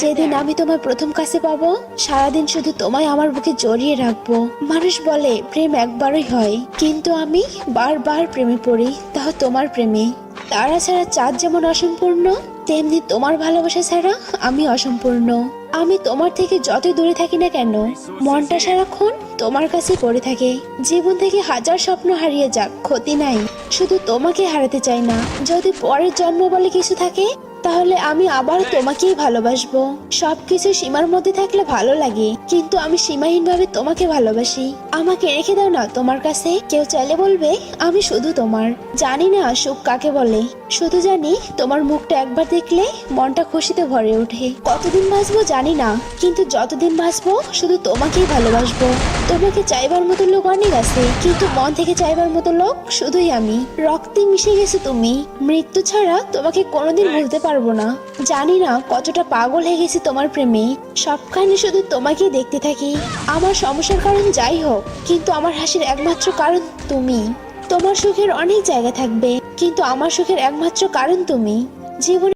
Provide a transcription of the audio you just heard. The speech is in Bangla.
যেদিন আমি তোমার প্রথম কাছে পাবো, সারাদিন শুধু তোমায় আমার বুকে জড়িয়ে রাখবো। মানুষ বলে প্রেম একবারই হয়, কিন্তু আমি বারবার প্রেমে পড়ি, তাও তোমার প্রেমে। তারা ছাড়া চাঁদ যেমন অসম্পূর্ণ, তেমনি তোমার ভালোবাসা ছাড়া আমি অসম্পূর্ণ। আমি তোমার থেকে যত দূরে থাকি না কেন, মনটা সারাক্ষণ তোমার কাছে পড়ে থাকে। জীবন থেকে হাজার স্বপ্ন হারিয়ে যাক, ক্ষতি নাই, শুধু তোমাকে হারাতে চাই না। যদি পরের জন্ম বলে কিছু থাকে, তাহলে আমি আবার তোমাকেই ভালোবাসবো। সবকিছু সীমার মধ্যে থাকলে ভালো লাগে, কিন্তু আমি সীমাহীন ভাবে তোমাকে ভালোবাসি। আমাকে রেখে দাও না তোমার কাছে। কেউ চাইলে বলবে আমি শুধু তোমার। জানি না সুখ কাকে বলে, শুধু জানি তোমার মুখটা একবার দেখলে মনটা খুশিতে ভরে ওঠে। কতদিন বাঁচবো জানি না, কিন্তু যতদিন বাঁচবো শুধু তোমাকেই ভালোবাসবো। তোমাকে চাইবার মতো লোক অনেক আছে, কিন্তু মন থেকে চাইবার মতো লোক শুধুই আমি। রক্তে মিশে গেছে তুমি, মৃত্যু ছাড়া তোমাকে কোনোদিন ভুলতে পারবো না। জানি না কতটা পাগল হয়ে গেছি তোমার প্রেমে, সবখানে শুধু তোমাকেই দেখতে থাকি। আমার সমস্যার কারণ যাই হোক, কিন্তু আমার হাসির একমাত্র কারণ তুমি। তোমার সুখের অনেক জায়গা থাকবে, কিন্তু আমার সুখের একমাত্র কারণ তুমি। জীবনে